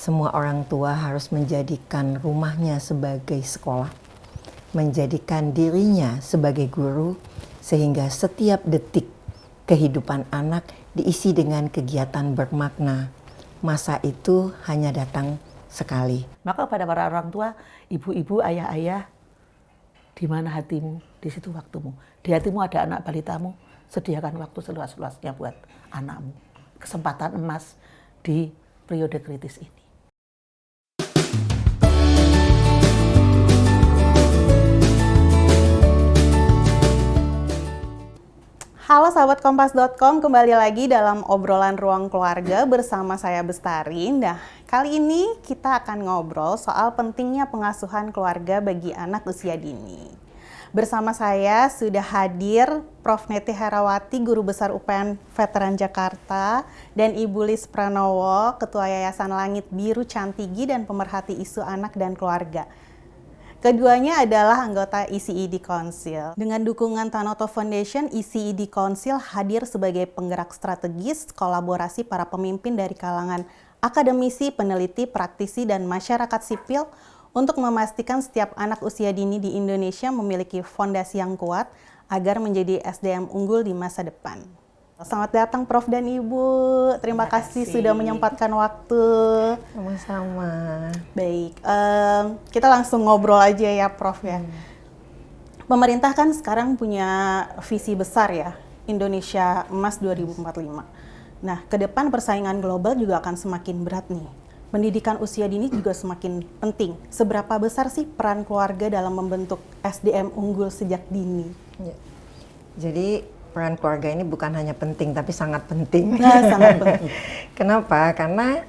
semua orang tua harus menjadikan rumahnya sebagai sekolah, menjadikan dirinya sebagai guru, sehingga setiap detik kehidupan anak diisi dengan kegiatan bermakna. Masa itu hanya datang sekali. Maka pada para orang tua, ibu-ibu, ayah-ayah, di mana hatimu, di situ waktumu. Di hatimu ada anak balitamu, sediakan waktu seluas-luasnya buat anakmu. Kesempatan emas di periode kritis ini. Halo sahabat Kompas.com, kembali lagi dalam obrolan ruang keluarga bersama saya Bestari. Nah, kali ini kita akan ngobrol soal pentingnya pengasuhan keluarga bagi anak usia dini. Bersama saya sudah hadir Prof. Neti Herawati, Guru Besar UPN Veteran Jakarta, dan Ibu Lis Pranowo, Ketua Yayasan Langit Biru Cantigi dan pemerhati isu anak dan keluarga. Keduanya adalah anggota ECED Council. Dengan dukungan Tanoto Foundation, ECED Council hadir sebagai penggerak strategis kolaborasi para pemimpin dari kalangan akademisi, peneliti, praktisi, dan masyarakat sipil untuk memastikan setiap anak usia dini di Indonesia memiliki fondasi yang kuat agar menjadi SDM unggul di masa depan. Selamat datang Prof dan Ibu. Terima kasih sudah menyempatkan waktu. Sama-sama. Baik, kita langsung ngobrol aja ya Prof ya. Pemerintah kan sekarang punya visi besar ya, Indonesia Emas 2045. Nah, ke depan persaingan global juga akan semakin berat nih. Pendidikan usia dini juga semakin penting. Seberapa besar sih peran keluarga dalam membentuk SDM unggul sejak dini? Ya. Jadi peran keluarga ini bukan hanya penting, tapi sangat penting. Nah, sangat penting. Kenapa? Karena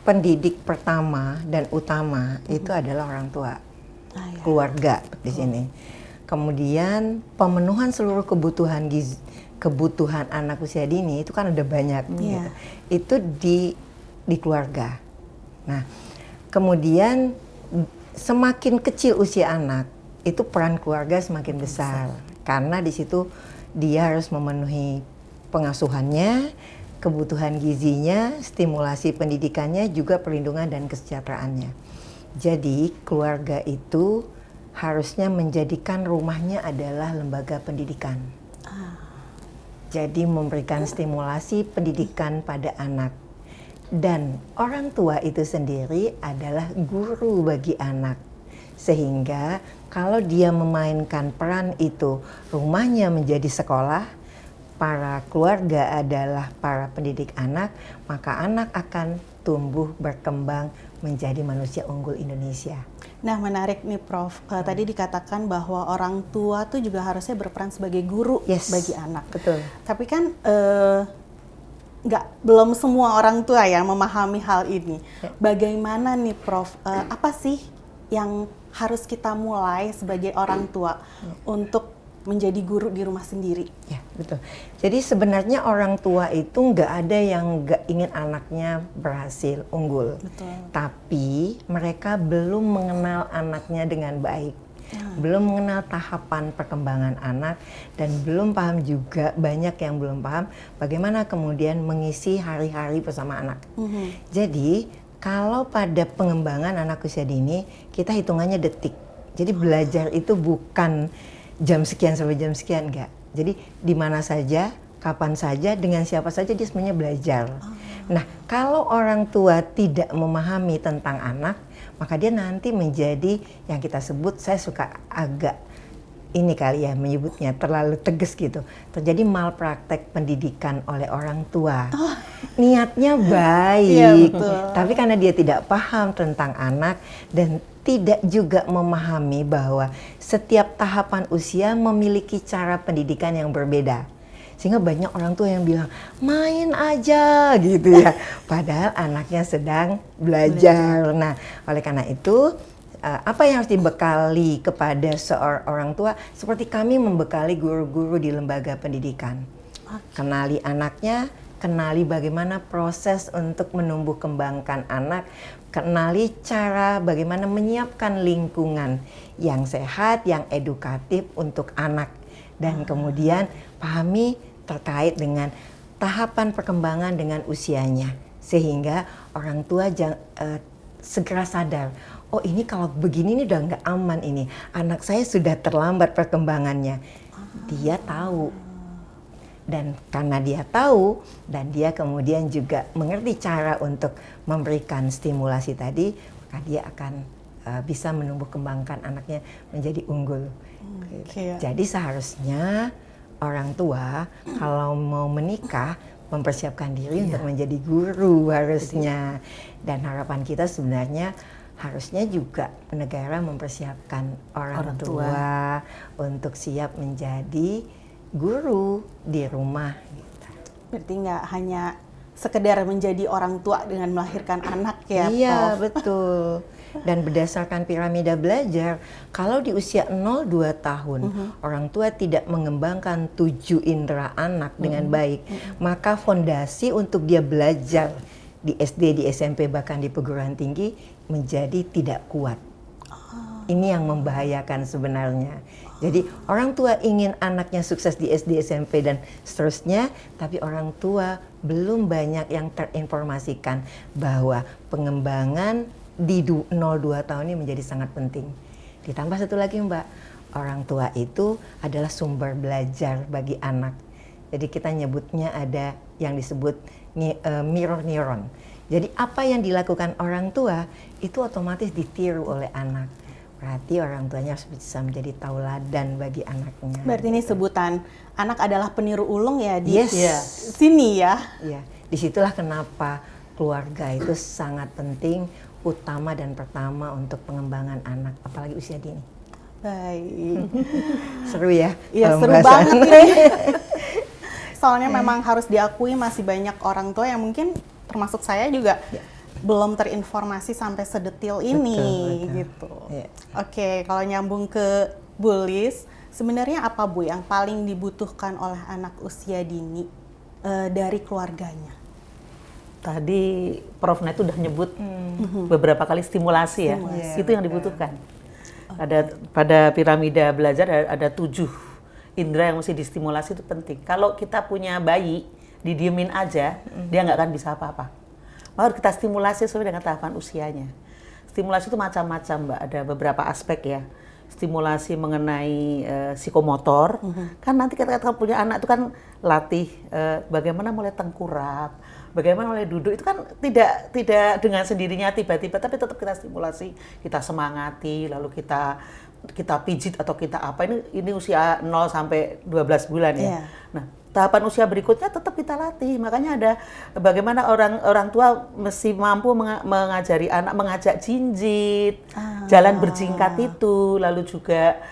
pendidik pertama dan utama itu adalah orang tua, keluarga di sini. Kemudian pemenuhan seluruh kebutuhan kebutuhan anak usia dini itu kan ada banyak. Gitu. Itu di keluarga. Nah, kemudian semakin kecil usia anak, itu peran keluarga semakin besar. Karena di situ dia harus memenuhi pengasuhannya, kebutuhan gizinya, stimulasi pendidikannya, juga perlindungan dan kesejahteraannya. Jadi keluarga itu harusnya menjadikan rumahnya adalah lembaga pendidikan. Jadi memberikan stimulasi pendidikan pada anak. Dan orang tua itu sendiri adalah guru bagi anak. Sehingga kalau dia memainkan peran itu, rumahnya menjadi sekolah, para keluarga adalah para pendidik anak, maka anak akan tumbuh berkembang menjadi manusia unggul Indonesia. Nah, menarik nih Prof. Tadi dikatakan bahwa orang tua tuh juga harusnya berperan sebagai guru bagi anak. Betul. Tapi kan belum semua orang tua yang memahami hal ini. Bagaimana nih Prof? Apa sih yang harus kita mulai sebagai orang tua untuk menjadi guru di rumah sendiri? Ya, betul. Jadi sebenarnya orang tua itu nggak ada yang nggak ingin anaknya berhasil unggul. Betul. Tapi mereka belum mengenal anaknya dengan baik. Belum mengenal tahapan perkembangan anak, dan belum paham juga, banyak yang belum paham bagaimana kemudian mengisi hari-hari bersama anak. Jadi kalau pada pengembangan anak usia dini, kita hitungannya detik. Jadi belajar itu bukan jam sekian sampai jam sekian, enggak. Jadi di mana saja, kapan saja, dengan siapa saja dia sebenarnya belajar. Nah, kalau orang tua tidak memahami tentang anak, maka dia nanti menjadi yang kita sebut, saya suka agak ini kali ya menyebutnya terlalu tegas gitu. Terjadi malpraktek pendidikan oleh orang tua. Niatnya baik, tapi karena dia tidak paham tentang anak dan tidak juga memahami bahwa setiap tahapan usia memiliki cara pendidikan yang berbeda. Sehingga banyak orang tua yang bilang, main aja gitu ya. Padahal anaknya sedang belajar. Nah, oleh karena itu, apa yang harus dibekali kepada seorang tua, seperti kami membekali guru-guru di lembaga pendidikan. Kenali anaknya, kenali bagaimana proses untuk menumbuh kembangkan anak, kenali cara bagaimana menyiapkan lingkungan yang sehat, yang edukatif untuk anak. Dan kemudian pahami terkait dengan tahapan perkembangan dengan usianya. Sehingga orang tua segera sadar, oh ini kalau begini ini udah nggak aman ini. Anak saya sudah terlambat perkembangannya. Dia tahu. Dan karena dia tahu dan dia kemudian juga mengerti cara untuk memberikan stimulasi tadi, maka dia akan bisa menumbuh kembangkan anaknya menjadi unggul. Jadi seharusnya orang tua kalau mau menikah mempersiapkan diri untuk menjadi guru harusnya. Dan harapan kita sebenarnya harusnya juga negara mempersiapkan orang tua untuk siap menjadi guru di rumah. Gitu. Berarti nggak hanya sekedar menjadi orang tua dengan melahirkan anak ya, Iya, Prof? betul. Dan berdasarkan piramida belajar, kalau di usia 0-2 tahun, orang tua tidak mengembangkan 7 indera anak dengan baik, maka fondasi untuk dia belajar di SD, di SMP, bahkan di perguruan tinggi menjadi tidak kuat. Ini yang membahayakan sebenarnya. Jadi orang tua ingin anaknya sukses di SD, SMP, dan seterusnya, tapi orang tua belum banyak yang terinformasikan bahwa pengembangan di 0-2 tahun ini menjadi sangat penting. Ditambah satu lagi Mbak, orang tua itu adalah sumber belajar bagi anak. Jadi kita nyebutnya ada yang disebut mirror neuron. Jadi apa yang dilakukan orang tua itu otomatis ditiru oleh anak. Berarti orang tuanya harus bisa menjadi tauladan bagi anaknya. Berarti ini sebutan anak adalah peniru ulung ya di Yes. sini ya. Iya, disitulah kenapa keluarga itu sangat penting, utama dan pertama untuk pengembangan anak, apalagi usia dini. Baik. Seru ya? Iya, seru pembahasan. banget ini. Soalnya memang harus diakui masih banyak orang tua yang mungkin termasuk saya juga belum terinformasi sampai sedetil ini Betul. gitu. Iya. Oke, kalau nyambung ke Bu Lis, sebenarnya apa Bu yang paling dibutuhkan oleh anak usia dini dari keluarganya? Tadi Prof Net udah nyebut beberapa kali stimulasi ya. Stimulasi. Itu yang dibutuhkan. Ada pada piramida belajar ada 7 indera yang mesti distimulasi, itu penting. Kalau kita punya bayi, didiemin aja, dia nggak akan bisa apa-apa. Harus kita stimulasi sesuai dengan tahapan usianya. Stimulasi itu macam-macam, Mbak. Ada beberapa aspek ya. Stimulasi mengenai psikomotor. Kan nanti kita punya anak itu kan latih bagaimana mulai tengkurap, bagaimana mulai duduk. Itu kan tidak dengan sendirinya tiba-tiba, tapi tetap kita stimulasi, kita semangati, lalu kita pijit atau kita apa. Ini usia 0 sampai 12 bulan ya. Yeah. Nah, tahapan usia berikutnya tetap kita latih. Makanya ada bagaimana orang tua mesti mampu mengajari anak mengajak jinjit, jalan berjingkat itu, lalu juga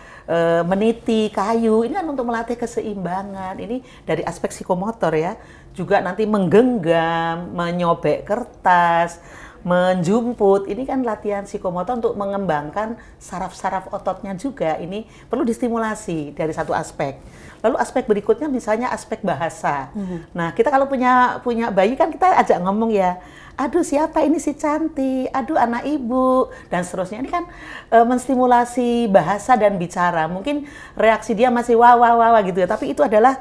meniti kayu. Ini kan untuk melatih keseimbangan. Ini dari aspek psikomotor ya. Juga nanti menggenggam, menyobek kertas, menjumput, ini kan latihan psikomotor untuk mengembangkan saraf-saraf ototnya juga. Ini perlu distimulasi dari satu aspek. Lalu aspek berikutnya misalnya aspek bahasa. Nah, kita kalau punya bayi kan kita ajak ngomong ya, aduh siapa ini si cantik, aduh anak ibu, dan seterusnya. Ini kan menstimulasi bahasa dan bicara. Mungkin reaksi dia masih wah gitu ya, tapi itu adalah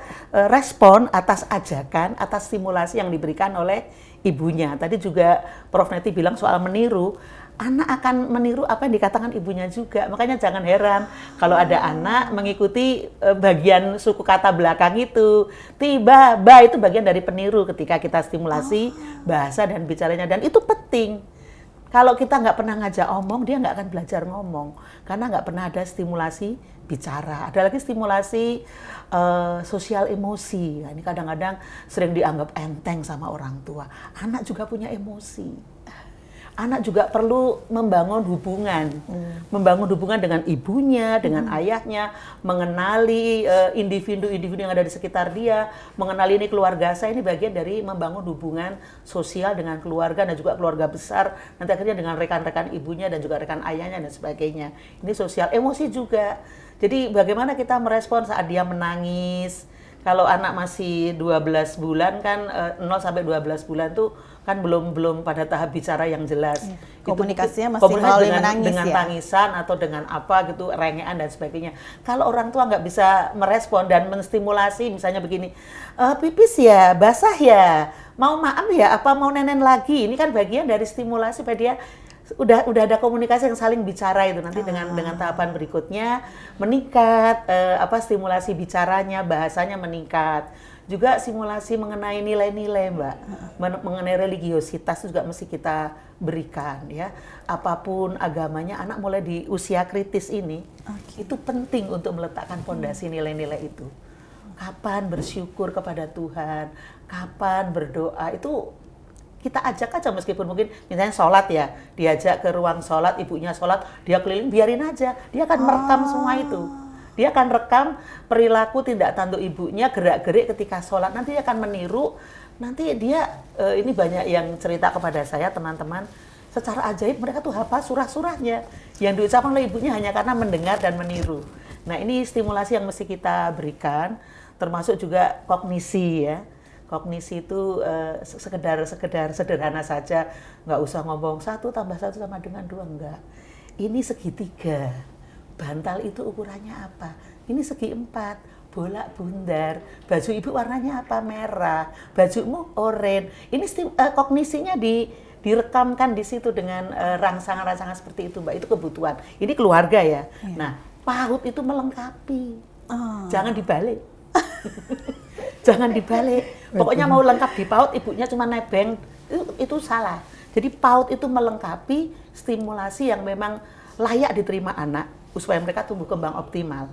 respon atas ajakan, atas stimulasi yang diberikan oleh ibunya. Tadi juga Prof Neti bilang soal meniru, anak akan meniru apa yang dikatakan ibunya juga. Makanya jangan heran kalau ada anak mengikuti bagian suku kata belakang itu. Tiba, ba itu bagian dari peniru ketika kita stimulasi bahasa dan bicaranya. Dan itu penting. Kalau kita nggak pernah ngajak omong, dia nggak akan belajar ngomong. Karena nggak pernah ada stimulasi bicara. Ada lagi stimulasi sosial emosi. Nah, ini kadang-kadang sering dianggap enteng sama orang tua. Anak juga punya emosi. Anak juga perlu membangun hubungan. Membangun hubungan dengan ibunya, dengan ayahnya, mengenali individu-individu yang ada di sekitar dia, mengenali ini keluarga saya, ini bagian dari membangun hubungan sosial dengan keluarga dan juga keluarga besar, nanti akhirnya dengan rekan-rekan ibunya dan juga rekan ayahnya dan sebagainya. Ini sosial, emosi juga. Jadi bagaimana kita merespon saat dia menangis. Kalau anak masih 12 bulan kan, 0 sampai 12 bulan tuh kan belum pada tahap bicara yang jelas. Komunikasinya masih melalui menangis dengan ya? tangisan atau dengan apa gitu, rengean dan sebagainya. Kalau orang tua nggak bisa merespon dan menstimulasi, misalnya begini, pipis ya, basah ya, mau maaf ya, apa mau nenen lagi? Ini kan bagian dari stimulasi supaya dia udah ada komunikasi yang saling bicara itu nanti dengan tahapan berikutnya meningkat, stimulasi bicaranya, bahasanya meningkat. Juga simulasi mengenai nilai-nilai, Mbak, mengenai religiositas juga mesti kita berikan ya. Apapun agamanya, anak mulai di usia kritis ini itu penting untuk meletakkan fondasi nilai-nilai itu. Kapan bersyukur kepada Tuhan, kapan berdoa, itu kita ajak aja, meskipun mungkin misalnya sholat ya, diajak ke ruang sholat, ibunya sholat, dia keliling, biarin aja, dia akan merekam semua itu. Dia akan rekam perilaku tindak tanduk ibunya, gerak-gerik ketika sholat. Nanti dia akan meniru. Nanti dia, ini banyak yang cerita kepada saya, teman-teman. Secara ajaib mereka tuh hafal surah-surahnya. Yang diucapkan oleh ibunya hanya karena mendengar dan meniru. Nah ini stimulasi yang mesti kita berikan. Termasuk juga kognisi ya. Kognisi itu sekedar sederhana saja. Nggak usah ngomong 1 tambah 1 sama dengan 2, enggak. Ini segitiga. Bantal itu ukurannya apa? Ini segi 4, bolak bundar. Baju ibu warnanya apa? Merah. Bajumu oranye. Ini kognisinya direkamkan di situ dengan rangsangan-rangsangan seperti itu, Mbak. Itu kebutuhan. Ini keluarga ya. Nah, PAUD itu melengkapi. Jangan dibalik. Jangan dibalik. Pokoknya mau lengkap di PAUD, ibunya cuma nebeng. Itu salah. Jadi PAUD itu melengkapi stimulasi yang memang layak diterima anak supaya mereka tumbuh kembang optimal.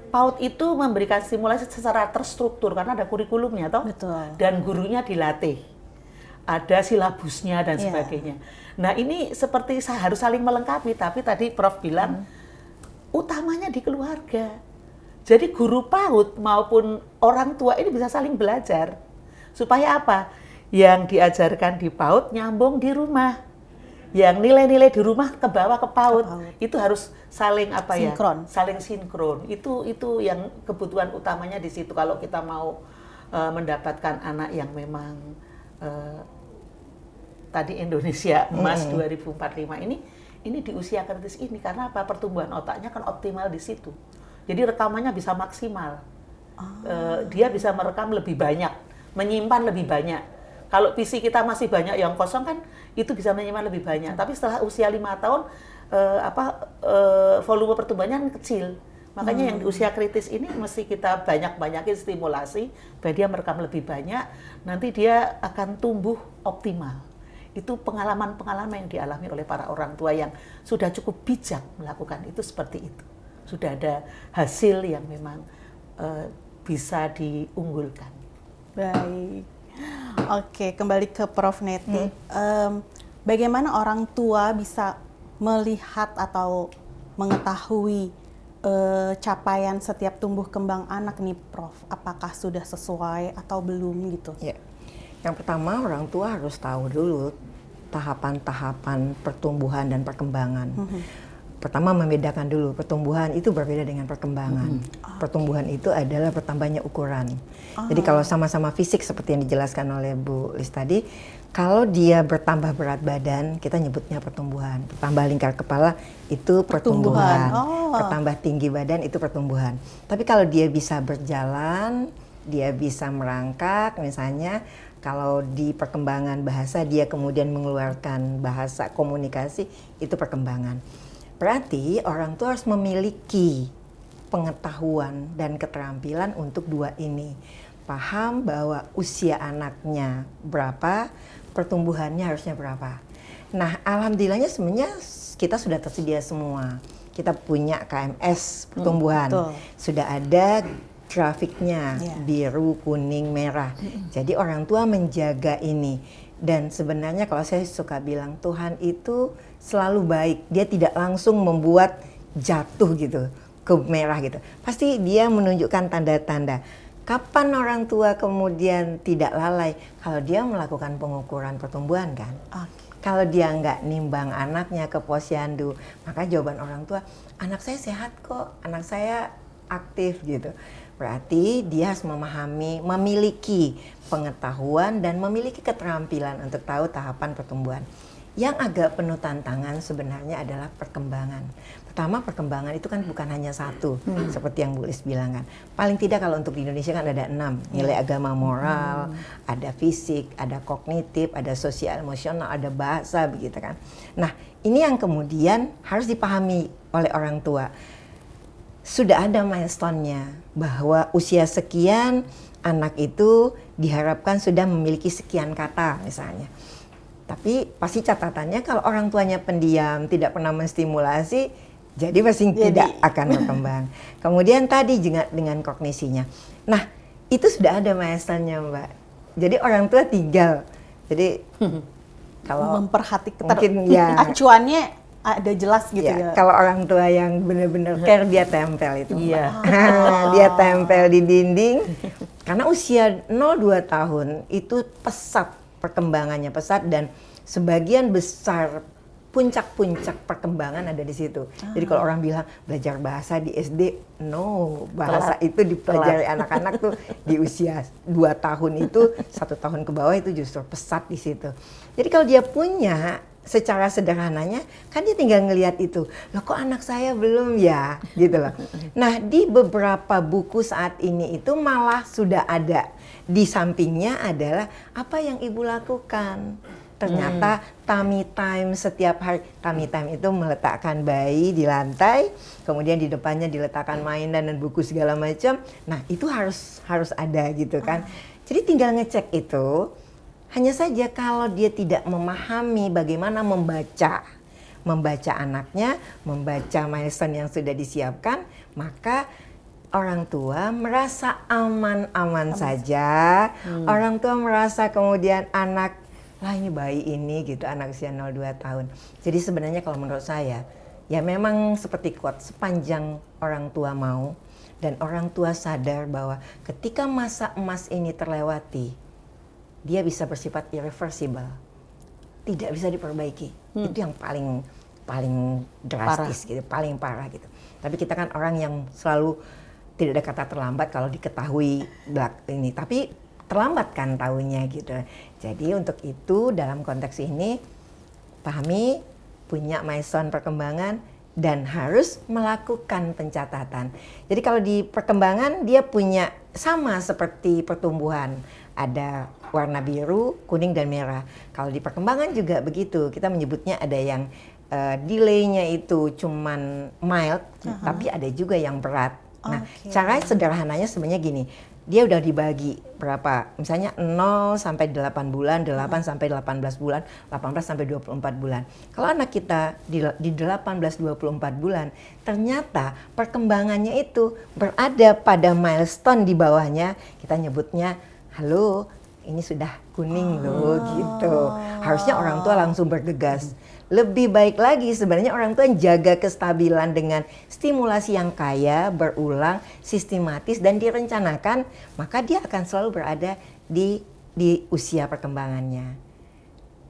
PAUD itu memberikan stimulasi secara terstruktur karena ada kurikulumnya toh. Betul. Dan gurunya dilatih. Ada silabusnya dan sebagainya. Nah, ini seperti harus saling melengkapi, tapi tadi Prof bilang utamanya di keluarga. Jadi guru PAUD maupun orang tua ini bisa saling belajar. Supaya apa? Yang diajarkan di PAUD nyambung di rumah. Yang nilai-nilai di rumah ke bawah ke PAUD. Itu harus saling sinkron. Saling sinkron. Itu yang kebutuhan utamanya di situ kalau kita mau mendapatkan anak yang memang tadi Indonesia Emas 2045 ini di usia kritis ini, karena apa? Pertumbuhan otaknya kan optimal di situ. Jadi rekamannya bisa maksimal. Dia bisa merekam lebih banyak, menyimpan lebih banyak. Kalau PC kita masih banyak yang kosong kan, itu bisa menyimpan lebih banyak. Tapi setelah usia 5 tahun, volume pertumbuhannya kecil. Makanya yang di usia kritis ini mesti kita banyak-banyakin stimulasi, supaya dia merekam lebih banyak, nanti dia akan tumbuh optimal. Itu pengalaman-pengalaman yang dialami oleh para orang tua yang sudah cukup bijak melakukan itu seperti itu. Sudah ada hasil yang memang bisa diunggulkan. Baik. Oke, kembali ke Prof Neti. Bagaimana orang tua bisa melihat atau mengetahui capaian setiap tumbuh kembang anak nih, Prof? Apakah sudah sesuai atau belum gitu? Ya. Yang pertama, orang tua harus tahu dulu tahapan-tahapan pertumbuhan dan perkembangan. Pertama, membedakan dulu pertumbuhan itu berbeda dengan perkembangan. Pertumbuhan itu adalah bertambahnya ukuran. Jadi kalau sama-sama fisik seperti yang dijelaskan oleh Bu Lis tadi, kalau dia bertambah berat badan, kita nyebutnya pertumbuhan. Bertambah lingkar kepala itu pertumbuhan. Bertambah tinggi badan itu pertumbuhan. Tapi kalau dia bisa berjalan, dia bisa merangkak, misalnya kalau di perkembangan bahasa dia kemudian mengeluarkan bahasa komunikasi, itu perkembangan. Berarti orang tua harus memiliki pengetahuan dan keterampilan untuk dua ini. Paham bahwa usia anaknya berapa, pertumbuhannya harusnya berapa. Nah, alhamdulillahnya sebenarnya kita sudah tersedia semua. Kita punya KMS pertumbuhan. Sudah ada grafiknya, biru, kuning, merah. Jadi orang tua menjaga ini. Dan sebenarnya kalau saya suka bilang, Tuhan itu selalu baik. Dia tidak langsung membuat jatuh gitu ke merah gitu. Pasti dia menunjukkan tanda-tanda. Kapan orang tua kemudian tidak lalai? Kalau dia melakukan pengukuran pertumbuhan kan. Kalau dia nggak nimbang anaknya ke posyandu, maka jawaban orang tua, anak saya sehat kok, anak saya aktif gitu. Berarti dia harus memahami, memiliki pengetahuan dan memiliki keterampilan untuk tahu tahapan pertumbuhan. Yang agak penuh tantangan sebenarnya adalah perkembangan. Pertama, perkembangan itu kan bukan hanya satu, seperti yang Bu Lis bilang kan. Paling tidak kalau untuk di Indonesia kan ada 6, nilai agama moral, ada fisik, ada kognitif, ada sosial emosional, ada bahasa begitu kan. Nah, ini yang kemudian harus dipahami oleh orang tua. Sudah ada milestone-nya bahwa usia sekian anak itu diharapkan sudah memiliki sekian kata misalnya. Tapi pasti catatannya kalau orang tuanya pendiam, tidak pernah menstimulasi, jadi pasti tidak akan berkembang. Kemudian tadi juga dengan kognisinya. Nah, itu sudah ada milestone-nya, Mbak. Jadi orang tua tinggal. Jadi kalau memperhatikan mungkin ya acuannya ada jelas gitu ya. Kalau orang tua yang benar-benar care, dia tempel itu. Iya. Dia tempel di dinding. Karena usia 0-2 tahun itu pesat, perkembangannya pesat, dan sebagian besar puncak-puncak perkembangan ada di situ. Jadi kalau orang bilang belajar bahasa di SD, no, bahasa itu dipelajari anak-anak tuh di usia 2 tahun itu, 1 tahun ke bawah itu justru pesat di situ. Jadi kalau dia punya, secara sederhananya kan dia tinggal ngelihat itu, loh kok anak saya belum ya, gitu loh. Nah, di beberapa buku saat ini itu malah sudah ada, di sampingnya adalah apa yang ibu lakukan. Ternyata tummy time setiap hari. Tummy time itu meletakkan bayi di lantai, kemudian di depannya diletakkan mainan dan buku segala macam. Nah, itu harus ada gitu kan. Jadi tinggal ngecek itu. Hanya saja kalau dia tidak memahami bagaimana membaca anaknya, membaca milestone yang sudah disiapkan, maka orang tua merasa aman-aman saja. Orang tua merasa kemudian anak, lah ini bayi ini gitu, anak usia 0-2 tahun. Jadi sebenarnya kalau menurut saya, ya memang seperti quote, sepanjang orang tua mau dan orang tua sadar bahwa ketika masa emas ini terlewati, dia bisa bersifat irreversible, tidak bisa diperbaiki. Itu yang paling drastis gitu, paling parah gitu. Tapi kita kan orang yang selalu tidak ada kata terlambat kalau diketahui ini, tapi terlambat kan tahunya gitu. Jadi untuk itu dalam konteks ini pahami, punya milestone perkembangan dan harus melakukan pencatatan. Jadi kalau di perkembangan dia punya sama seperti pertumbuhan, ada warna biru, kuning dan merah. Kalau di perkembangan juga begitu, kita menyebutnya ada yang delay-nya itu cuman mild, tapi ada juga yang berat. Nah, cara sederhananya sebenarnya gini, dia udah dibagi berapa, misalnya 0 sampai 8 bulan, 8 sampai 18 bulan, 18 sampai 24 bulan. Kalau anak kita di 18-24 bulan, ternyata perkembangannya itu berada pada milestone di bawahnya, kita nyebutnya, halo, ini sudah kuning loh gitu. Harusnya orang tua langsung bergegas. Lebih baik lagi sebenarnya orang tua jaga kestabilan dengan stimulasi yang kaya, berulang, sistematis dan direncanakan, maka dia akan selalu berada di usia perkembangannya.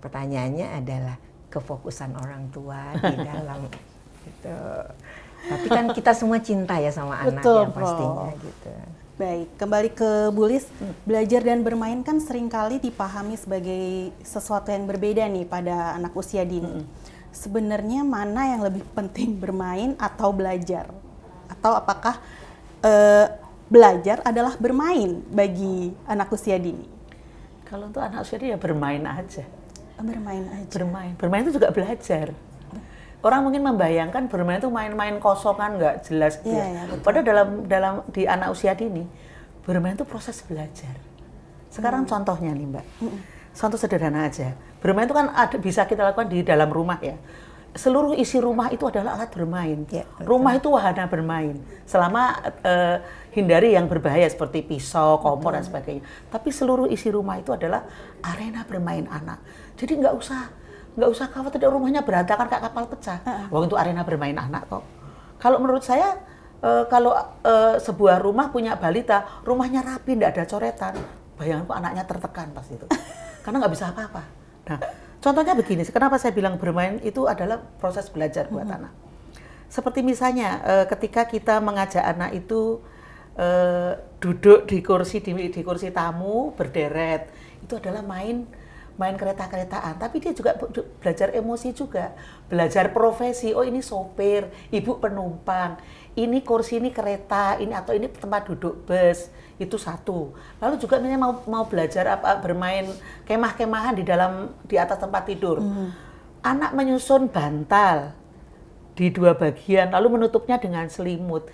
Pertanyaannya adalah kefokusan orang tua di dalam gitu. Tapi kan kita semua cinta ya sama anak ya pastinya gitu. Baik, kembali ke Bu Lis, belajar dan bermain kan seringkali dipahami sebagai sesuatu yang berbeda nih pada anak usia dini. Sebenarnya mana yang lebih penting, bermain atau belajar? Atau apakah belajar adalah bermain bagi anak usia dini? Kalau untuk anak usia dini ya bermain aja. Bermain aja. Bermain itu juga belajar. Orang mungkin membayangkan bermain itu main-main kosongan nggak jelas gitu. Iya, Padahal dalam di anak usia dini bermain itu proses belajar. Sekarang contohnya nih Mbak, contoh sederhana aja. Bermain itu kan bisa kita lakukan di dalam rumah ya. Seluruh isi rumah itu adalah alat bermain. Ya, rumah itu wahana bermain. Selama hindari yang berbahaya seperti pisau, kompor dan sebagainya. Tapi seluruh isi rumah itu adalah arena bermain anak. Jadi nggak usah khawatir rumahnya berantakan kayak kapal pecah. Wah, itu arena bermain anak kok. Kalau menurut saya, kalau sebuah rumah punya balita, rumahnya rapi, tidak ada coretan, bayangkan kok anaknya tertekan pas itu. Karena nggak bisa apa-apa. Nah, contohnya begini, kenapa saya bilang bermain itu adalah proses belajar buat anak. Seperti misalnya ketika kita mengajak anak itu duduk di kursi tamu berderet, itu adalah main kereta-keretaan, tapi dia juga belajar emosi juga, belajar profesi. Oh ini sopir, ibu penumpang, ini kursi ini kereta, ini atau ini tempat duduk bus, itu satu. Lalu juga misalnya mau belajar bermain kemah-kemahan di atas tempat tidur. Anak menyusun bantal di 2 bagian, lalu menutupnya dengan selimut.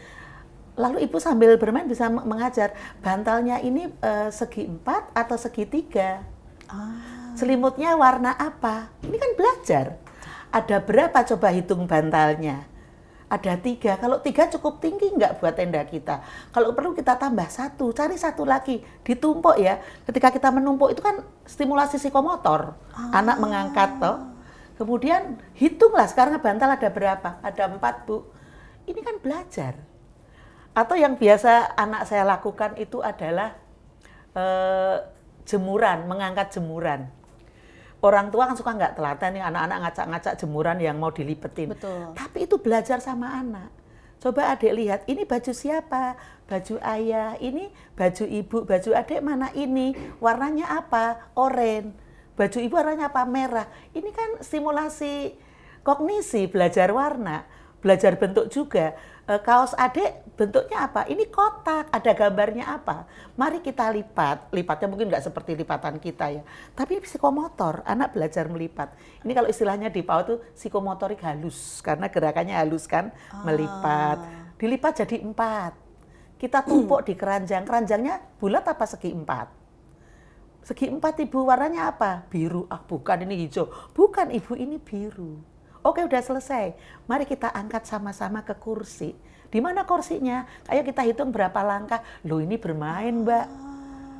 Lalu ibu sambil bermain bisa mengajar bantalnya ini segi 4 atau segi 3. Selimutnya warna apa? Ini kan belajar. Ada berapa coba hitung bantalnya? Ada 3. Kalau 3 cukup tinggi nggak buat tenda kita? Kalau perlu kita tambah 1, cari 1 lagi, ditumpuk ya. Ketika kita menumpuk itu kan stimulasi psikomotor. Anak mengangkat toh. Kemudian hitunglah sekarang bantal ada berapa? Ada 4 Bu. Ini kan belajar. Atau yang biasa anak saya lakukan itu adalah jemuran, mengangkat jemuran. Orang tua kan suka nggak telaten nih anak-anak ngacak-ngacak jemuran yang mau dilipetin. Betul. Tapi itu belajar sama anak. Coba adik lihat, ini baju siapa? Baju ayah, ini baju ibu, baju adik mana ini? Warnanya apa? Oranye. Baju ibu warnanya apa? Merah. Ini kan stimulasi kognisi, belajar warna, belajar bentuk juga. Kaos adik bentuknya apa? Ini kotak, ada gambarnya apa? Mari kita lipat. Lipatnya mungkin nggak seperti lipatan kita ya. Tapi psikomotor, anak belajar melipat. Ini kalau istilahnya di PAUD itu psikomotorik halus. Karena gerakannya halus kan, melipat. Dilipat jadi 4. Kita tumpuk di keranjang. Keranjangnya bulat apa segi 4? Segi 4 ibu, warnanya apa? Biru. Ah bukan, ini hijau. Bukan ibu, ini biru. Oke udah selesai, mari kita angkat sama-sama ke kursi. Di mana kursinya? Ayo kita hitung berapa langkah. Loh ini bermain Mbak.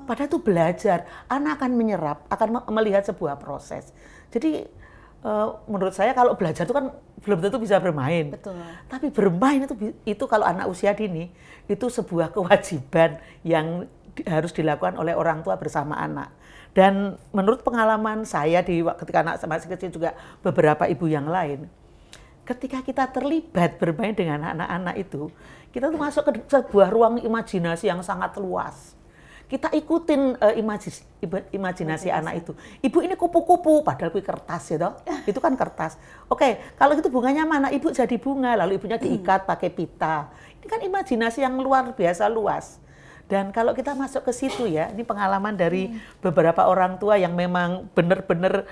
Padahal itu belajar, anak akan menyerap, akan melihat sebuah proses. Jadi menurut saya kalau belajar itu kan belum tentu bisa bermain. Betul. Tapi bermain itu kalau anak usia dini, itu sebuah kewajiban yang harus dilakukan oleh orang tua bersama anak. Dan menurut pengalaman saya ketika anak masih kecil juga beberapa ibu yang lain, ketika kita terlibat bermain dengan anak-anak itu, kita tuh masuk ke sebuah ruang imajinasi yang sangat luas. Kita ikutin imajinasi anak itu. Ibu ini kupu-kupu, padahal itu kertas ya toh. Itu kan kertas. Oke, kalau itu bunganya mana? Ibu jadi bunga, lalu ibunya diikat pakai pita. Ini kan imajinasi yang luar biasa luas. Dan kalau kita masuk ke situ ya, ini pengalaman dari beberapa orang tua yang memang benar-benar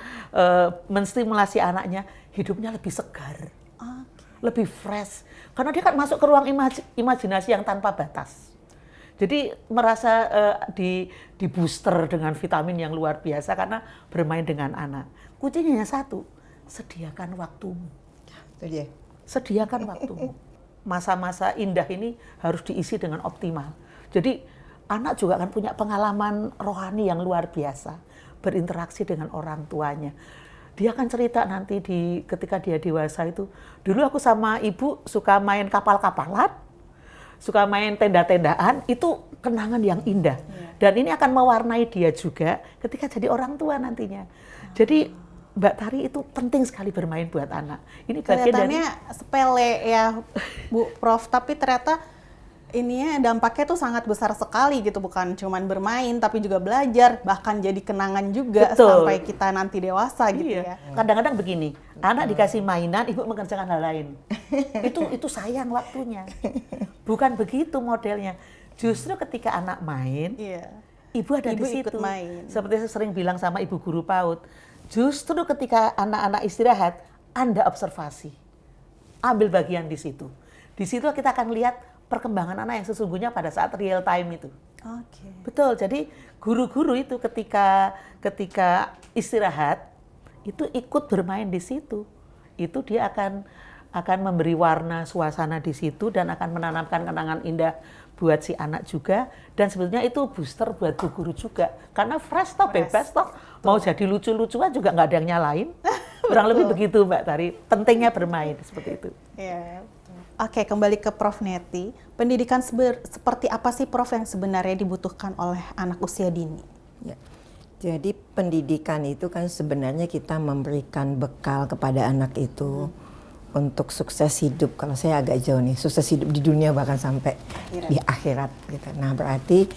menstimulasi anaknya, hidupnya lebih segar, lebih fresh. Karena dia kan masuk ke ruang imajinasi yang tanpa batas. Jadi merasa di booster dengan vitamin yang luar biasa karena bermain dengan anak. Kuncinya hanya satu, sediakan waktumu. Itu dia. Sediakan waktumu. Masa-masa indah ini harus diisi dengan optimal. Jadi anak juga akan punya pengalaman rohani yang luar biasa, berinteraksi dengan orang tuanya. Dia akan cerita nanti ketika dia dewasa itu, dulu aku sama ibu suka main kapal-kapalan, suka main tenda-tendaan, itu kenangan yang indah. Dan ini akan mewarnai dia juga ketika jadi orang tua nantinya. Jadi Mbak Tari itu penting sekali bermain buat anak. Ini bagian kelihatannya sepele ya Bu Prof, tapi ternyata ininya dampaknya tuh sangat besar sekali gitu, bukan cuman bermain tapi juga belajar, bahkan jadi kenangan juga. Betul. Sampai kita nanti dewasa gitu ya. Kadang-kadang begini, anak dikasih mainan, ibu mengerjakan hal lain. itu sayang waktunya. Bukan begitu modelnya. Justru ketika anak main, ibu ada di situ. Seperti saya sering bilang sama ibu guru PAUD, justru ketika anak-anak istirahat, Anda observasi. Ambil bagian di situ. Di situ kita akan lihat perkembangan anak yang sesungguhnya pada saat real time itu. Betul. Jadi guru-guru itu ketika istirahat itu ikut bermain di situ. Itu dia akan memberi warna suasana di situ dan akan menanamkan kenangan indah buat si anak juga. Dan sebetulnya itu booster buat bu guru juga. Karena fresh toh, bebas toh. Mau jadi lucu-lucuan juga nggak ada yang nyalain. Kurang lebih begitu Mbak Tari. Pentingnya bermain seperti itu. Oke, kembali ke Prof Neti. Pendidikan seperti apa sih Prof yang sebenarnya dibutuhkan oleh anak usia dini? Ya. Jadi pendidikan itu kan sebenarnya kita memberikan bekal kepada anak itu untuk sukses hidup, kalau saya agak jauh nih, sukses hidup di dunia bahkan sampai di akhirat gitu. Nah berarti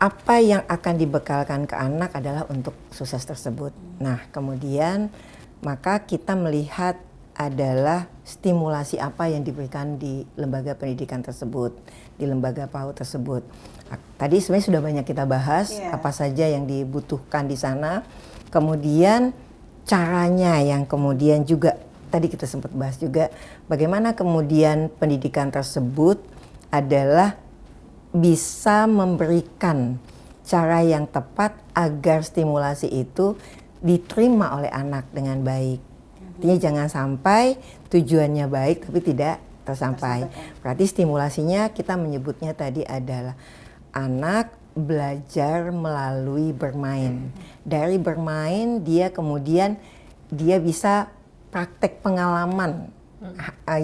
apa yang akan dibekalkan ke anak adalah untuk sukses tersebut. Nah kemudian maka kita melihat adalah stimulasi apa yang diberikan di lembaga pendidikan tersebut, di lembaga PAUD tersebut. Tadi sebenarnya sudah banyak kita bahas apa saja yang dibutuhkan di sana. Kemudian caranya yang kemudian juga tadi kita sempat bahas juga bagaimana kemudian pendidikan tersebut adalah bisa memberikan cara yang tepat agar stimulasi itu diterima oleh anak dengan baik. Artinya jangan sampai tujuannya baik tapi tidak tersampai. Berarti stimulasinya kita menyebutnya tadi adalah anak belajar melalui bermain. Dari bermain dia kemudian dia bisa praktek pengalaman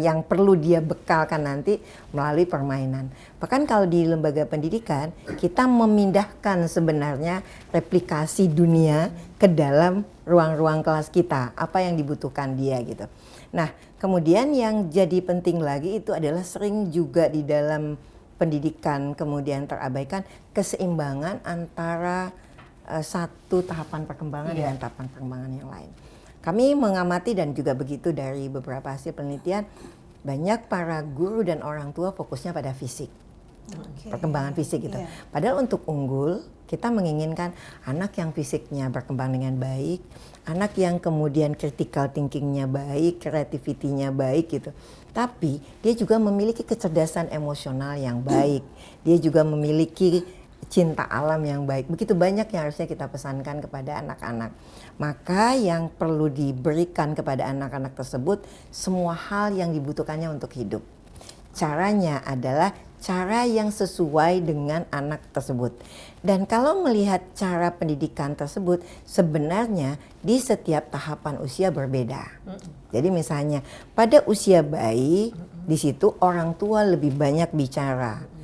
yang perlu dia bekalkan nanti melalui permainan. Bahkan kalau di lembaga pendidikan kita memindahkan sebenarnya replikasi dunia ke dalam ruang-ruang kelas kita, apa yang dibutuhkan dia gitu. Nah kemudian yang jadi penting lagi itu adalah sering juga di dalam pendidikan kemudian terabaikan keseimbangan antara satu tahapan perkembangan dengan tahapan perkembangan yang lain. Kami mengamati dan juga begitu dari beberapa hasil penelitian, banyak para guru dan orang tua fokusnya pada fisik, perkembangan fisik gitu. Padahal untuk unggul, kita menginginkan anak yang fisiknya berkembang dengan baik, anak yang kemudian critical thinkingnya baik, creativity-nya baik gitu. Tapi dia juga memiliki kecerdasan emosional yang baik, dia juga memiliki cinta alam yang baik. Begitu banyak yang harusnya kita pesankan kepada anak-anak. Maka yang perlu diberikan kepada anak-anak tersebut semua hal yang dibutuhkannya untuk hidup. Caranya adalah cara yang sesuai dengan anak tersebut. Dan kalau melihat cara pendidikan tersebut sebenarnya di setiap tahapan usia berbeda. Jadi misalnya pada usia bayi di situ orang tua lebih banyak bicara.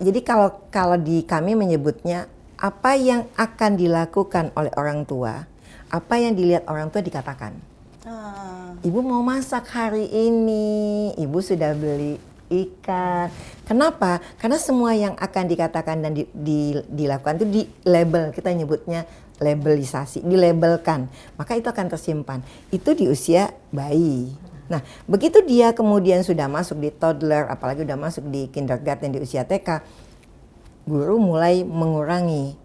Jadi kalau di kami menyebutnya apa yang akan dilakukan oleh orang tua, apa yang dilihat orang tua dikatakan. Ibu mau masak hari ini, ibu sudah beli ikan. Kenapa? Karena semua yang akan dikatakan dan dilakukan itu di label, kita nyebutnya labelisasi, dilabelkan. Maka itu akan tersimpan. Itu di usia bayi. Nah, begitu dia kemudian sudah masuk di toddler, apalagi sudah masuk di kindergarten di usia TK, guru mulai mengurangi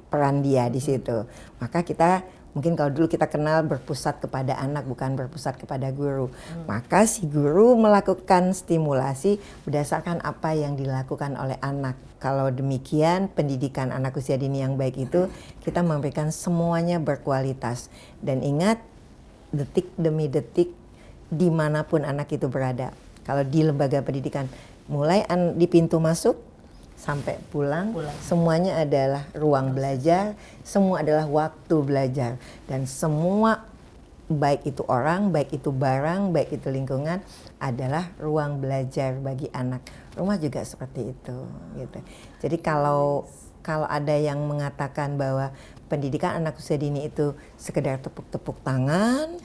peran dia di situ. Maka kita mungkin kalau dulu kita kenal berpusat kepada anak bukan berpusat kepada guru. Maka si guru melakukan stimulasi berdasarkan apa yang dilakukan oleh anak. Kalau demikian pendidikan anak usia dini yang baik itu kita memberikan semuanya berkualitas. Dan ingat detik demi detik dimanapun anak itu berada. Kalau di lembaga pendidikan mulai di pintu masuk sampai pulang, semuanya adalah ruang belajar, semua adalah waktu belajar. Dan semua baik itu orang, baik itu barang, baik itu lingkungan adalah ruang belajar bagi anak. Rumah juga seperti itu gitu. Jadi kalau ada yang mengatakan bahwa pendidikan anak usia dini itu sekedar tepuk-tepuk tangan,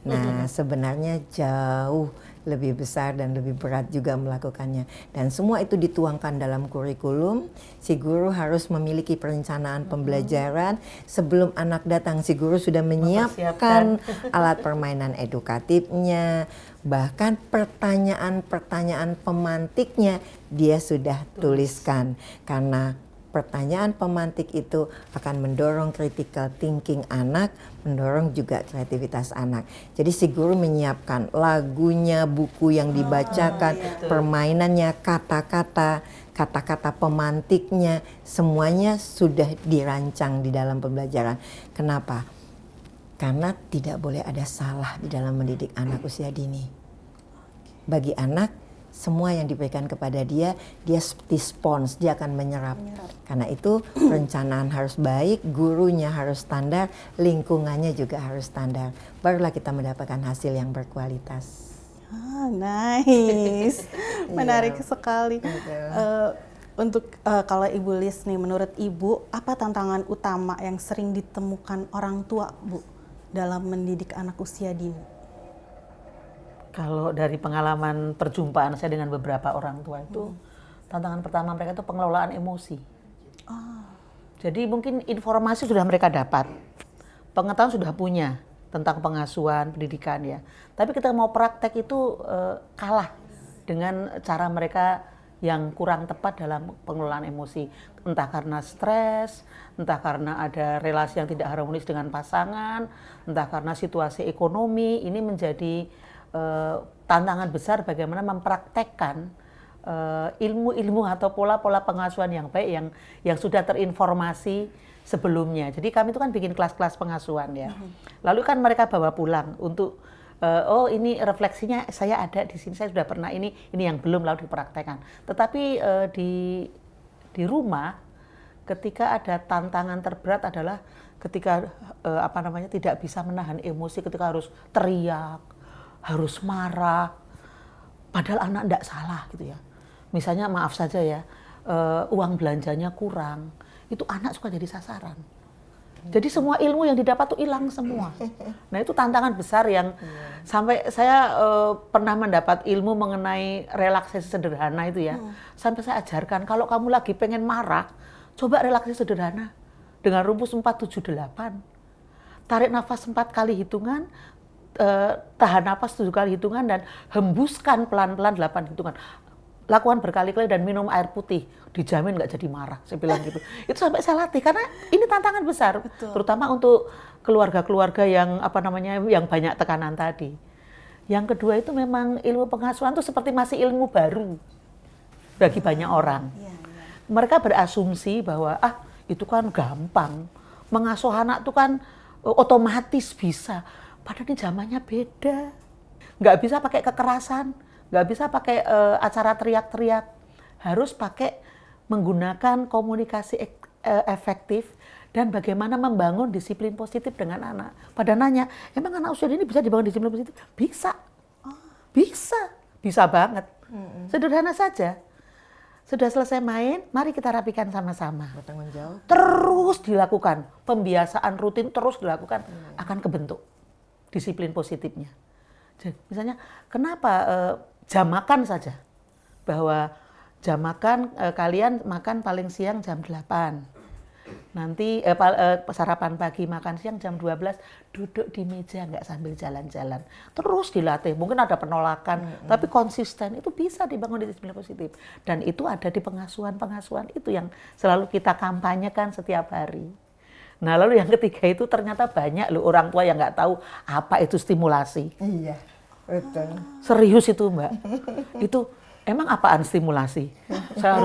nah sebenarnya jauh lebih besar dan lebih berat juga melakukannya. Dan semua itu dituangkan dalam kurikulum. Si guru harus memiliki perencanaan pembelajaran. Sebelum anak datang, si guru sudah menyiapkan alat permainan edukatifnya. Bahkan pertanyaan-pertanyaan pemantiknya dia sudah tuliskan. Karena pertanyaan pemantik itu akan mendorong critical thinking anak, mendorong juga kreativitas anak. Jadi si guru menyiapkan lagunya, buku yang dibacakan, permainannya, kata-kata pemantiknya, semuanya sudah dirancang di dalam pembelajaran. Kenapa? Karena tidak boleh ada salah di dalam mendidik anak usia dini. Bagi anak, semua yang diberikan kepada dia seperti spons, dia akan menyerap. Karena itu perencanaan harus baik, gurunya harus standar, lingkungannya juga harus standar. Barulah kita mendapatkan hasil yang berkualitas. Nice, menarik sekali. Untuk kalau Ibu Lis nih, menurut Ibu apa tantangan utama yang sering ditemukan orang tua, Bu, dalam mendidik anak usia dini? Kalau dari pengalaman perjumpaan saya dengan beberapa orang tua itu, tantangan pertama mereka itu pengelolaan emosi. Jadi mungkin informasi sudah mereka dapat, pengetahuan sudah punya tentang pengasuhan, pendidikan ya. Tapi kita mau praktek itu kalah dengan cara mereka yang kurang tepat dalam pengelolaan emosi. Entah karena stres, entah karena ada relasi yang tidak harmonis dengan pasangan, entah karena situasi ekonomi. Ini menjadi tantangan besar bagaimana mempraktekkan ilmu-ilmu atau pola-pola pengasuhan yang baik yang sudah terinformasi sebelumnya. Jadi kami itu kan bikin kelas-kelas pengasuhan ya. Lalu kan mereka bawa pulang untuk oh ini refleksinya saya ada di sini, saya sudah pernah ini yang belum lalu dipraktekkan. Tetapi di rumah ketika ada tantangan terberat adalah ketika tidak bisa menahan emosi, ketika harus teriak, harus marah, padahal anak tidak salah gitu ya. Misalnya maaf saja ya, uang belanjanya kurang, itu anak suka jadi sasaran. Jadi semua ilmu yang didapat tuh hilang semua. Nah itu tantangan besar yang sampai saya pernah mendapat ilmu mengenai relaksasi sederhana itu ya. Sampai saya ajarkan kalau kamu lagi pengen marah, coba relaksasi sederhana dengan rumus 478. Tarik nafas 4 kali hitungan, tahan nafas 7 kali hitungan dan hembuskan pelan-pelan 8 hitungan. Lakukan berkali-kali dan minum air putih, dijamin nggak jadi marah, saya bilang gitu. Itu sampai saya latih karena ini tantangan besar. Betul. Terutama untuk keluarga-keluarga yang yang banyak tekanan tadi. Yang kedua itu memang ilmu pengasuhan itu seperti masih ilmu baru bagi banyak orang. Mereka berasumsi bahwa itu kan gampang, mengasuh anak itu kan otomatis bisa. Padahal ini zamannya beda. Nggak bisa pakai kekerasan, nggak bisa pakai acara teriak-teriak. Harus pakai menggunakan komunikasi efektif dan bagaimana membangun disiplin positif dengan anak. Pada nanya, emang anak usia ini bisa dibangun disiplin positif? Bisa. Bisa banget. Sederhana saja. Sudah selesai main, mari kita rapikan sama-sama. Bertanggung jawab. Terus dilakukan, pembiasaan rutin terus dilakukan, akan kebentuk disiplin positifnya. Jadi, misalnya, kenapa jam makan saja? Bahwa jam makan, kalian makan paling siang jam 8. Nanti sarapan pagi, makan siang jam 12, duduk di meja nggak sambil jalan-jalan. Terus dilatih, mungkin ada penolakan, tapi konsisten, itu bisa dibangun disiplin positif. Dan itu ada di pengasuhan-pengasuhan itu yang selalu kita kampanyekan setiap hari. Nah lalu yang ketiga itu ternyata banyak loh orang tua yang nggak tahu apa itu stimulasi. Iya, betul. Serius itu Mbak. Itu emang apaan stimulasi? Saya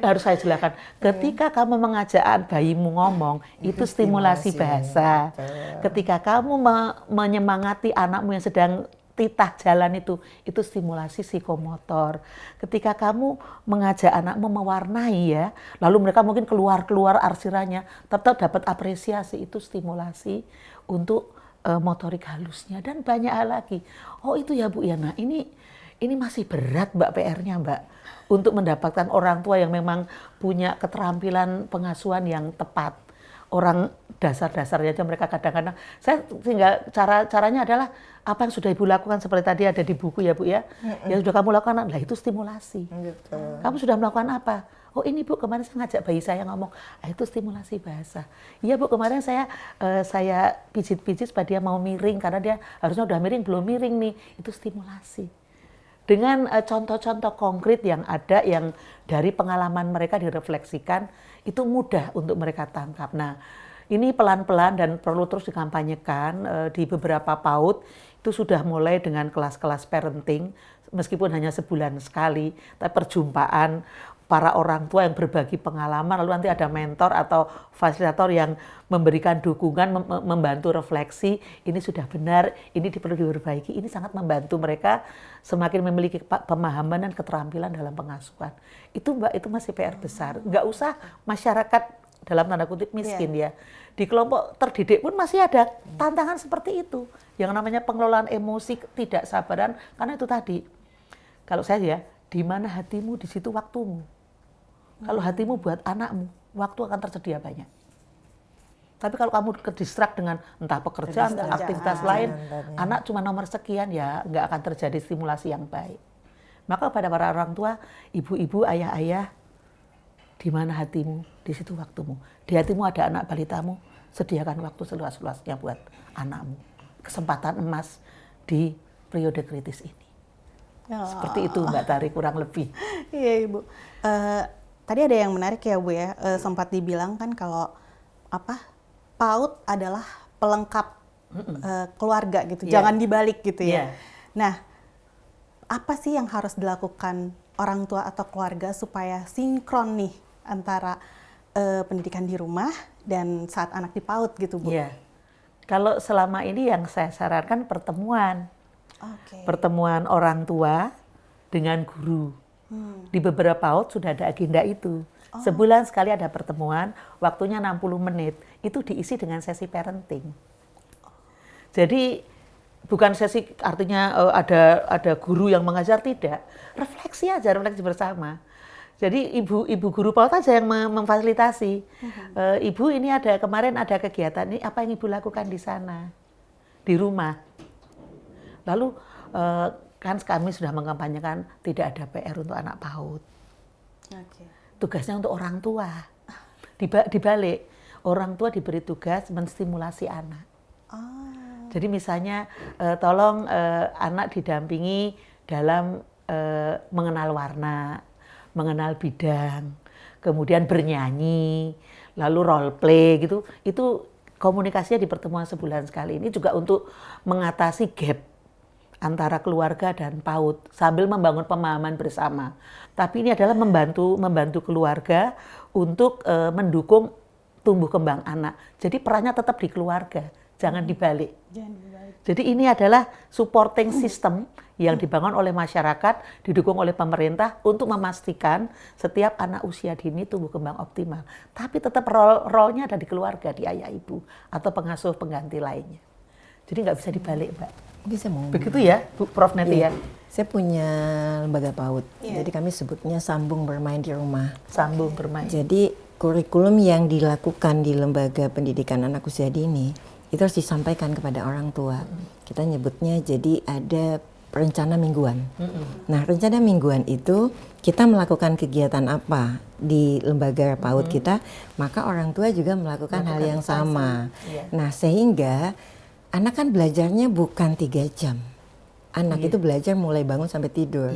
harus saya jelaskan. Ketika kamu mengajak bayimu ngomong, itu stimulasi bahasa. Ketika kamu menyemangati anakmu yang sedang titah jalan itu stimulasi psikomotor. Ketika kamu mengajak anakmu mewarnai ya, lalu mereka mungkin keluar arsirannya, tetap dapat apresiasi, itu stimulasi untuk motorik halusnya dan banyak hal lagi. Oh itu ya Bu ya, nah ini masih berat Mbak PR-nya Mbak untuk mendapatkan orang tua yang memang punya keterampilan pengasuhan yang tepat. Orang dasar-dasarnya aja mereka kadang-kadang, saya tinggal caranya adalah apa yang sudah Ibu lakukan seperti tadi ada di buku ya Bu ya, yang sudah kamu lakukan, lah itu stimulasi. Betul. Kamu sudah melakukan apa? Oh ini Bu kemarin saya ngajak bayi saya ngomong, itu stimulasi bahasa. Iya Bu kemarin saya pijit-pijit supaya dia mau miring karena dia harusnya udah miring belum miring nih, itu stimulasi. Dengan contoh-contoh konkret yang ada yang dari pengalaman mereka direfleksikan, itu mudah untuk mereka tangkap. Nah, ini pelan-pelan dan perlu terus dikampanyekan di beberapa PAUD. Itu sudah mulai dengan kelas-kelas parenting, meskipun hanya sebulan sekali, tapi perjumpaan para orang tua yang berbagi pengalaman, lalu nanti ada mentor atau fasilitator yang memberikan dukungan, membantu refleksi, ini sudah benar, ini perlu diperbaiki, ini sangat membantu mereka semakin memiliki pemahaman dan keterampilan dalam pengasuhan. Itu Mbak, itu masih PR besar. Nggak usah masyarakat dalam tanda kutip miskin ya. Di kelompok terdidik pun masih ada tantangan seperti itu. Yang namanya pengelolaan emosi, tidak sabaran, karena itu tadi. Kalau saya ya, di mana hatimu, di situ waktumu. Kalau hatimu buat anakmu, waktu akan tersedia banyak. Tapi kalau kamu ke-distract dengan entah pekerjaan, entah aktivitas lain, anak cuma nomor sekian, ya nggak akan terjadi stimulasi yang baik. Maka pada para orang tua, ibu-ibu, ayah-ayah, di mana hatimu, di situ waktumu. Di hatimu ada anak balitamu, sediakan waktu seluas-luasnya buat anakmu. Kesempatan emas di periode kritis ini. Seperti itu Mbak Tari kurang lebih. Iya Ibu. Tadi ada yang menarik ya Bu ya, sempat dibilang kan kalau PAUD adalah pelengkap keluarga gitu, jangan dibalik gitu ya. Nah, apa sih yang harus dilakukan orang tua atau keluarga supaya sinkron nih antara pendidikan di rumah dan saat anak di PAUD gitu Bu? Iya. Kalau selama ini yang saya sarankan pertemuan. Pertemuan orang tua dengan guru. Di beberapa PAUD sudah ada agenda itu. Sebulan sekali ada pertemuan, waktunya 60 menit. Itu diisi dengan sesi parenting. Jadi bukan sesi artinya ada guru yang mengajar, tidak. Refleksi aja, refleksi bersama. Jadi ibu guru PAUD aja yang memfasilitasi. Ibu ini kemarin ada kegiatan ini, apa yang ibu lakukan di sana? Di rumah. Lalu kan kami sudah mengkampanyekan tidak ada PR untuk anak PAUD. Tugasnya untuk orang tua. Dibalik, orang tua diberi tugas menstimulasi anak. Jadi misalnya tolong anak didampingi dalam mengenal warna, mengenal bidang, kemudian bernyanyi, lalu role play gitu. Itu komunikasinya di pertemuan sebulan sekali. Ini juga untuk mengatasi gap antara keluarga dan PAUD sambil membangun pemahaman bersama. Tapi ini adalah membantu keluarga untuk mendukung tumbuh kembang anak. Jadi perannya tetap di keluarga, jangan dibalik. Jadi ini adalah supporting system yang dibangun oleh masyarakat, didukung oleh pemerintah untuk memastikan setiap anak usia dini tumbuh kembang optimal. Tapi tetap role-nya ada di keluarga, di ayah ibu atau pengasuh pengganti lainnya. Jadi nggak bisa dibalik, Mbak. Bisa mau. Begitu ya, Bu Prof Neti ya. Saya punya lembaga PAUD, jadi kami sebutnya sambung bermain di rumah. Sambung bermain. Jadi kurikulum yang dilakukan di lembaga pendidikan anak usia dini itu harus disampaikan kepada orang tua. Kita nyebutnya jadi ada rencana mingguan. Nah, rencana mingguan itu kita melakukan kegiatan apa di lembaga PAUD kita, maka orang tua juga melakukan hal yang sama. Nah, sehingga anak kan belajarnya bukan 3 jam. Anak itu belajar mulai bangun sampai tidur.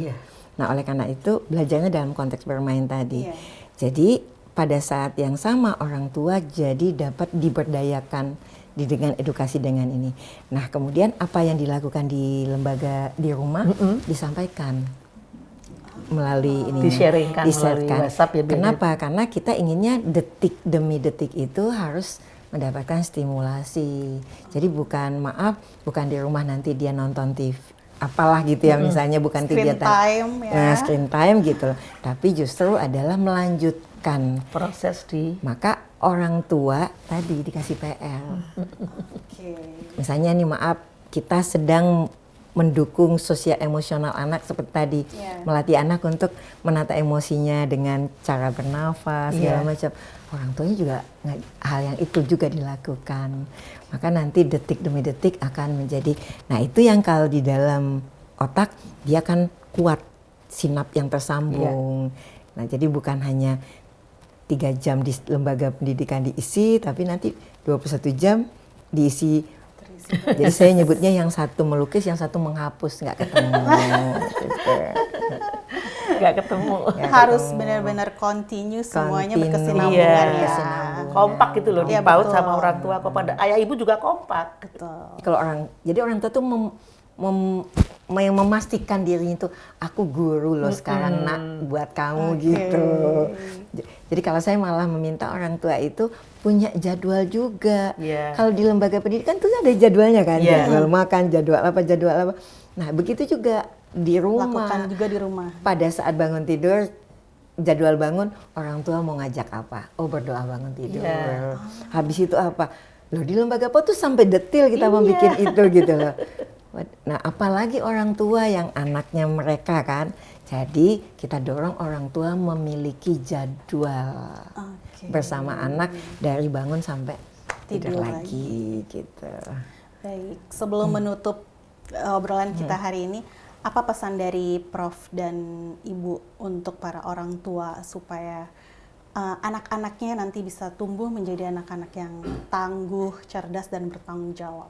Nah, oleh karena itu belajarnya dalam konteks bermain tadi. Jadi pada saat yang sama orang tua jadi dapat diberdayakan dengan edukasi dengan ini. Nah, kemudian apa yang dilakukan di lembaga di rumah disampaikan melalui ini. Di-sharingkan melalui WhatsApp ya. Kenapa? Karena kita inginnya detik demi detik itu harus mendapatkan stimulasi. Jadi bukan di rumah nanti dia nonton TV apalah gitu ya, misalnya bukan screen kegiatan time, ya. Nah, screen time gitu. Tapi justru adalah melanjutkan proses maka orang tua tadi dikasih PR. Misalnya nih kita sedang mendukung sosial emosional anak seperti tadi, melatih anak untuk menata emosinya dengan cara bernafas segala macam. Orang tuanya juga hal yang itu juga dilakukan. Maka nanti detik demi detik akan menjadi, nah itu yang kalau di dalam otak dia akan kuat sinap yang tersambung. Nah jadi bukan hanya 3 jam di lembaga pendidikan diisi, tapi nanti 21 jam diisi. Jadi saya nyebutnya yang satu melukis, yang satu menghapus, nggak ketemu. Gitu. Nggak ketemu. Harus benar-benar continue semuanya berkesinambungan ya. Kompak gitu loh, di PAUD sama orang tua, kepada ayah ibu juga kompak. Kalau jadi orang tua tuh memastikan dirinya itu aku guru loh sekarang nak buat kamu gitu. Jadi kalau saya malah meminta orang tua itu punya jadwal juga. Kalau di lembaga pendidikan tuh ada jadwalnya kan, jadwal makan, jadwal apa. Nah begitu juga di rumah. Lakukan juga di rumah. Pada saat bangun tidur, jadwal bangun orang tua mau ngajak apa? Oh berdoa bangun tidur. Habis itu apa? Loh di lembaga apa tuh sampai detil kita mau bikin itu gitu loh. Nah apalagi orang tua yang anaknya mereka kan. Jadi kita dorong orang tua memiliki jadwal bersama anak dari bangun sampai tidur lagi gitu. Baik, sebelum menutup obrolan kita hari ini, apa pesan dari Prof dan Ibu untuk para orang tua supaya anak-anaknya nanti bisa tumbuh menjadi anak-anak yang tangguh, cerdas, dan bertanggung jawab?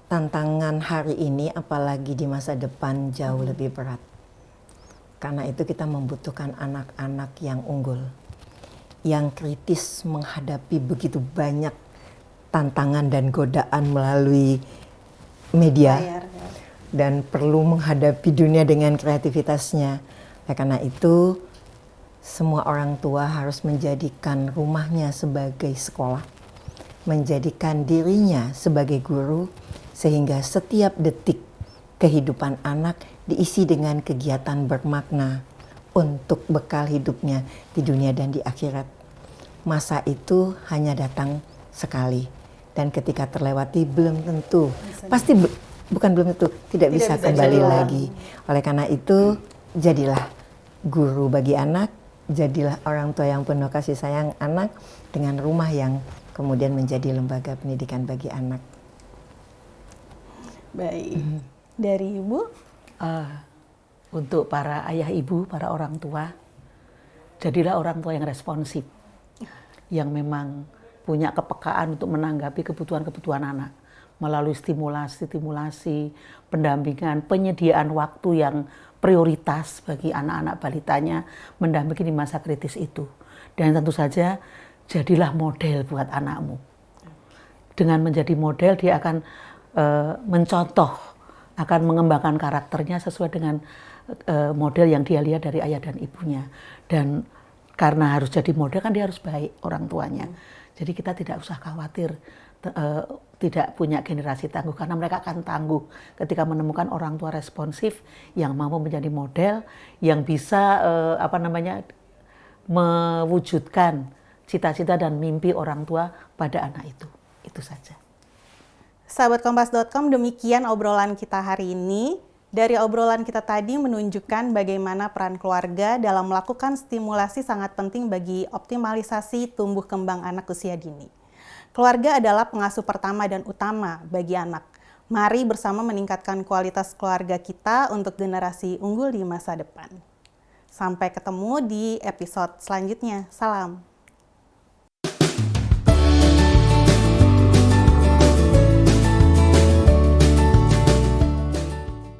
Tantangan hari ini apalagi di masa depan jauh lebih berat. Karena itu kita membutuhkan anak-anak yang unggul, yang kritis menghadapi begitu banyak tantangan dan godaan melalui media. Layar, ya. Dan perlu menghadapi dunia dengan kreativitasnya. Karena itu semua orang tua harus menjadikan rumahnya sebagai sekolah, menjadikan dirinya sebagai guru, sehingga setiap detik kehidupan anak diisi dengan kegiatan bermakna untuk bekal hidupnya di dunia dan di akhirat. Masa itu hanya datang sekali, dan ketika terlewati belum tentu, bukan belum tentu, tidak bisa kembali lagi. Oleh karena itu, jadilah guru bagi anak, jadilah orang tua yang penuh kasih sayang anak, dengan rumah yang kemudian menjadi lembaga pendidikan bagi anak. Baik, dari Ibu? Untuk para ayah ibu, para orang tua, jadilah orang tua yang responsif, yang memang punya kepekaan untuk menanggapi kebutuhan-kebutuhan anak melalui stimulasi, pendampingan, penyediaan waktu yang prioritas bagi anak-anak balitanya mendampingi di masa kritis itu. Dan tentu saja jadilah model buat anakmu. Dengan menjadi model, dia akan mencontoh, akan mengembangkan karakternya sesuai dengan model yang dia lihat dari ayah dan ibunya. Dan karena harus jadi model kan dia harus baik orang tuanya. Jadi kita tidak usah khawatir tidak punya generasi tangguh, karena mereka akan tangguh ketika menemukan orang tua responsif yang mampu menjadi model, yang bisa mewujudkan cita-cita dan mimpi orang tua pada anak itu. Itu saja. Sahabat Kompas.com, demikian obrolan kita hari ini. Dari obrolan kita tadi menunjukkan bagaimana peran keluarga dalam melakukan stimulasi sangat penting bagi optimalisasi tumbuh kembang anak usia dini. Keluarga adalah pengasuh pertama dan utama bagi anak. Mari bersama meningkatkan kualitas keluarga kita untuk generasi unggul di masa depan. Sampai ketemu di episode selanjutnya. Salam.